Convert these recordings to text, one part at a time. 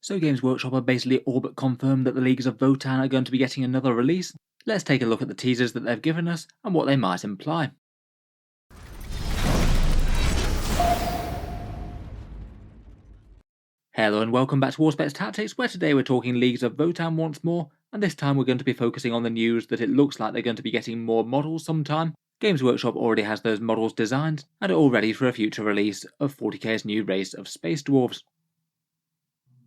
So Games Workshop have basically all but confirmed that the Leagues of Votann are going to be getting another release. Let's take a look at the teasers that they've given us and what they might imply. Hello and welcome back to Warspets Tactics, where today we're talking Leagues of Votann once more, and this time we're going to be focusing on the news that it looks like they're going to be getting more models sometime. Games Workshop already has those models designed and are all ready for a future release of 40k's new race of Space Dwarves.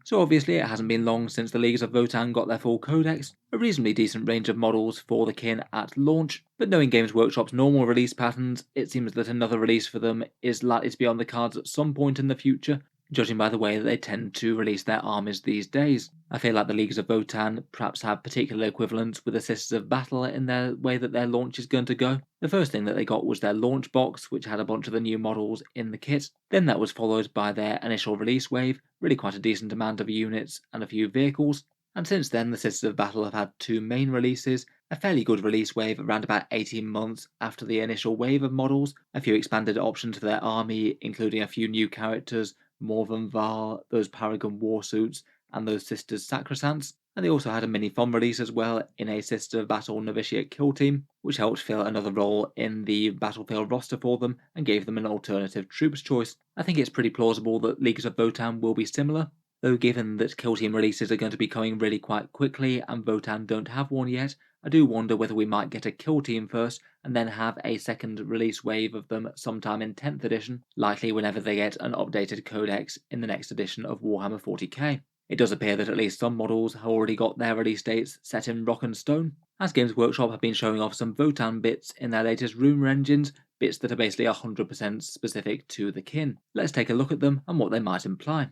So obviously it hasn't been long since the Leagues of Votann got their full codex, a reasonably decent range of models for the kin at launch, but knowing Games Workshop's normal release patterns, it seems that another release for them is likely to be on the cards at some point in the future, judging by the way that they tend to release their armies these days. I feel like the Leagues of Votann perhaps have particular equivalents with the Sisters of Battle in their way that their launch is going to go. The first thing that they got was their launch box, which had a bunch of the new models in the kit. Then that was followed by their initial release wave, really quite a decent amount of units and a few vehicles. And since then, the Sisters of Battle have had two main releases, a fairly good release wave around about 18 months after the initial wave of models, a few expanded options for their army, including a few new characters, Morven Val, those Paragon Warsuits, and those Sisters Sacrosancts, and they also had a mini fun release as well in a Sister of Battle Novitiate Kill Team, which helped fill another role in the Battlefield roster for them and gave them an alternative troops choice. I think it's pretty plausible that Leagues of Votann will be similar, though given that Kill Team releases are going to be coming really quite quickly and Votann don't have one yet, I do wonder whether we might get a Kill Team first and then have a second release wave of them sometime in 10th edition, likely whenever they get an updated codex in the next edition of Warhammer 40k. It does appear that at least some models have already got their release dates set in rock and stone, as Games Workshop have been showing off some Votann bits in their latest rumour engines, bits that are basically 100% specific to the kin. Let's take a look at them and what they might imply.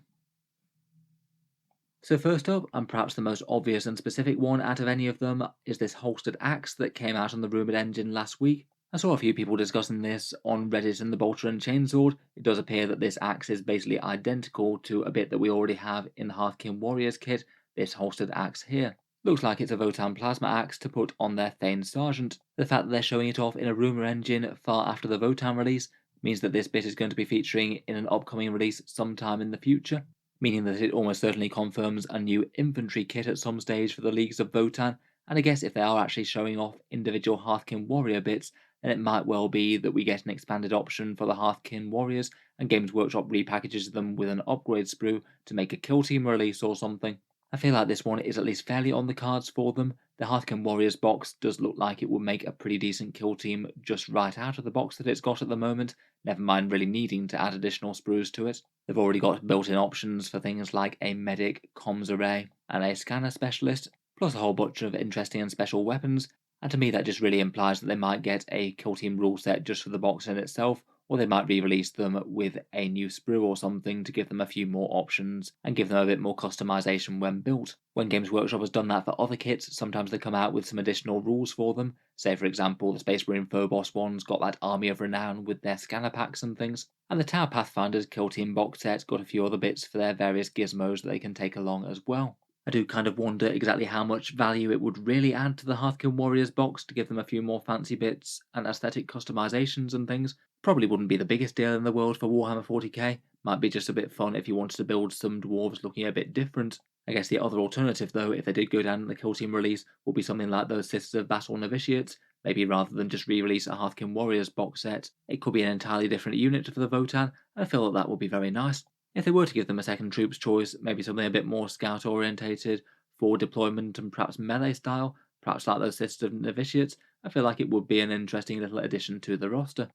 So first up, and perhaps the most obvious and specific one out of any of them, is this holstered axe that came out on the rumoured engine last week. I saw a few people discussing this on Reddit and the Bolter and Chainsword. It does appear that this axe is basically identical to a bit that we already have in the Hearthkin Warriors kit, this holstered axe here. Looks like it's a Votann plasma axe to put on their Thane Sergeant. The fact that they're showing it off in a rumour engine far after the Votann release means that this bit is going to be featuring in an upcoming release sometime in the future, meaning that it almost certainly confirms a new infantry kit at some stage for the Leagues of Votann, and I guess if they are actually showing off individual Hearthkin Warrior bits, then it might well be that we get an expanded option for the Hearthkin Warriors, and Games Workshop repackages them with an upgrade sprue to make a Kill Team release or something. I feel like this one is at least fairly on the cards for them. The Hearthkin Warriors box does look like it would make a pretty decent Kill Team just right out of the box that it's got at the moment, never mind really needing to add additional sprues to it. They've already got built-in options for things like a medic, comms array, and a scanner specialist, plus a whole bunch of interesting and special weapons, and to me that just really implies that they might get a Kill Team rule set just for the box in itself, or they might re-release them with a new sprue or something to give them a few more options and give them a bit more customization when built. When Games Workshop has done that for other kits, sometimes they come out with some additional rules for them. Say for example the Space Marine Phobos one's got that Army of Renown with their scanner packs and things, and the Tau Pathfinders Kill Team box set's got a few other bits for their various gizmos that they can take along as well. I do kind of wonder exactly how much value it would really add to the Hearthkin Warriors box to give them a few more fancy bits and aesthetic customizations and things. Probably wouldn't be the biggest deal in the world for Warhammer 40k, might be just a bit fun if you wanted to build some dwarves looking a bit different. I guess the other alternative though, if they did go down the Kill Team release, would be something like those Sisters of Battle Novitiates. Maybe rather than just re-release a Hearthkin Warriors box set, it could be an entirely different unit for the Votann, and I feel that that would be very nice. If they were to give them a second troops choice, maybe something a bit more scout orientated, forward deployment and perhaps melee style, perhaps like those Sisters of Novitiates, I feel like it would be an interesting little addition to the roster.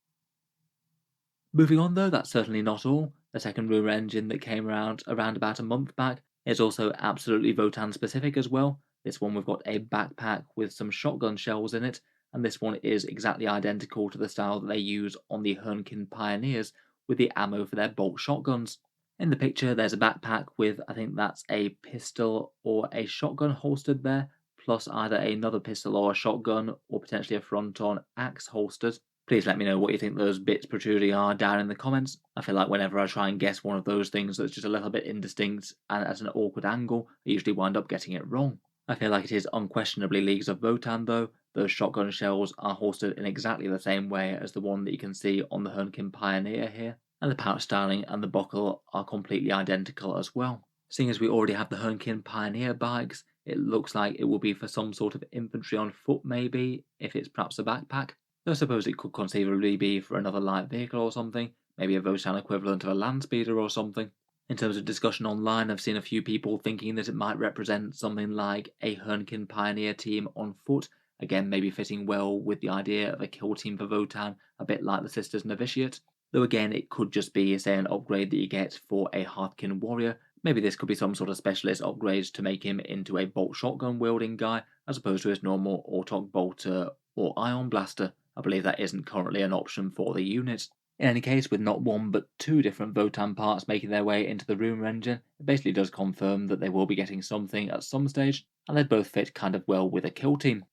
Moving on though, that's certainly not all. The second rumour engine that came around about a month back is also absolutely Votann specific as well. This one we've got a backpack with some shotgun shells in it, and this one is exactly identical to the style that they use on the Hernkin Pioneers with the ammo for their bolt shotguns. In the picture there's a backpack with, I think that's a pistol or a shotgun holstered there, plus either another pistol or a shotgun, or potentially a front-on axe holstered. Please let me know what you think those bits protruding are down in the comments. I feel like whenever I try and guess one of those things that's just a little bit indistinct and at an awkward angle, I usually wind up getting it wrong. I feel like it is unquestionably Leagues of Votann though. Those shotgun shells are holstered in exactly the same way as the one that you can see on the Hernkin Pioneer here, and the pouch styling and the buckle are completely identical as well. Seeing as we already have the Hernkin Pioneer bikes, it looks like it will be for some sort of infantry on foot maybe, if it's perhaps a backpack. Though I suppose it could conceivably be for another light vehicle or something, maybe a Votann equivalent of a land speeder or something. In terms of discussion online, I've seen a few people thinking that it might represent something like a Hernkin Pioneer team on foot, again maybe fitting well with the idea of a kill team for Votann, a bit like the Sisters Novitiate. Though again, it could just be, say, an upgrade that you get for a Hearthkin warrior. Maybe this could be some sort of specialist upgrade to make him into a bolt shotgun wielding guy, as opposed to his normal Autok bolter or ion blaster. I believe that isn't currently an option for the unit. In any case, with not one but two different Votann parts making their way into the Rumour engine, it basically does confirm that they will be getting something at some stage, and they both fit kind of well with a kill team.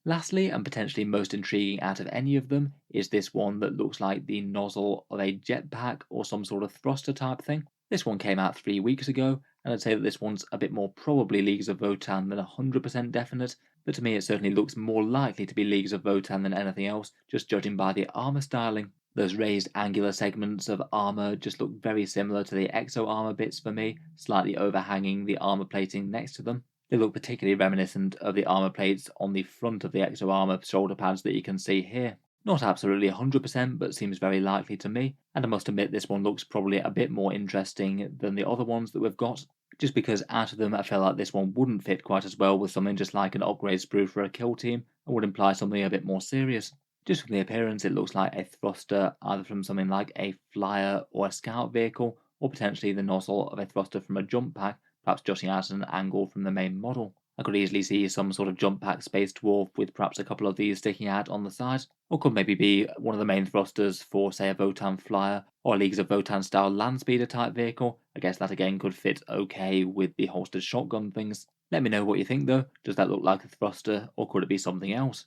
Lastly, and potentially most intriguing out of any of them, is this one that looks like the nozzle of a jetpack or some sort of thruster type thing. This one came out 3 weeks ago, and I'd say that this one's a bit more probably Leagues of Votann than 100% definite, but to me it certainly looks more likely to be Leagues of Votann than anything else, just judging by the armour styling. Those raised angular segments of armour just look very similar to the exo armour bits for me, slightly overhanging the armour plating next to them. They look particularly reminiscent of the armour plates on the front of the exo armour shoulder pads that you can see here. Not absolutely 100%, but seems very likely to me, and I must admit this one looks probably a bit more interesting than the other ones that we've got, just because out of them I feel like this one wouldn't fit quite as well with something just like an upgrade sprue for a kill team, and would imply something a bit more serious. Just from the appearance it looks like a thruster either from something like a flyer or a scout vehicle, or potentially the nozzle of a thruster from a jump pack, perhaps jutting out at an angle from the main model. I could easily see some sort of jump pack space dwarf with perhaps a couple of these sticking out on the side, or could maybe be one of the main thrusters for, say, a Votann flyer or a Leagues of Votann style land speeder type vehicle. I guess that again could fit okay with the holstered shotgun things. Let me know what you think though. Does that look like a thruster, or could it be something else?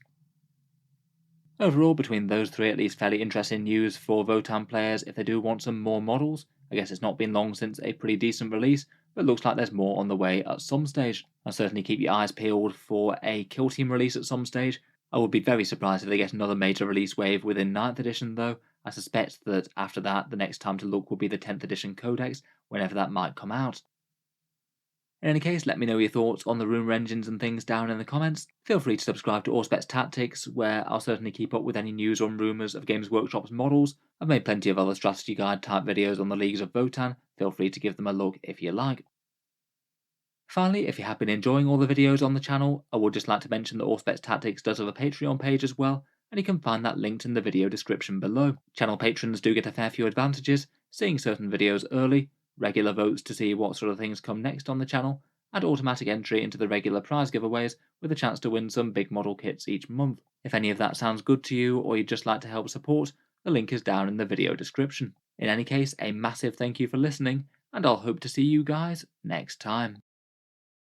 Overall, between those three, at least fairly interesting news for Votann players if they do want some more models. I guess it's not been long since a pretty decent release, but it looks like there's more on the way at some stage. I'll certainly keep your eyes peeled for a Kill Team release at some stage. I would be very surprised if they get another major release wave within 9th edition though. I suspect that after that, the next time to look will be the 10th edition Codex, whenever that might come out. In any case, let me know your thoughts on the rumour engines and things down in the comments. Feel free to subscribe to Auspex Tactics, where I'll certainly keep up with any news on rumours of Games Workshop's models. I've made plenty of other strategy guide type videos on the Leagues of Votann. Feel free to give them a look if you like. Finally, if you have been enjoying all the videos on the channel, I would just like to mention that Auspex Tactics does have a Patreon page as well, and you can find that linked in the video description below. Channel patrons do get a fair few advantages, seeing certain videos early, regular votes to see what sort of things come next on the channel, and automatic entry into the regular prize giveaways with a chance to win some big model kits each month. If any of that sounds good to you, or you'd just like to help support, the link is down in the video description. In any case, a massive thank you for listening, and I'll hope to see you guys next time.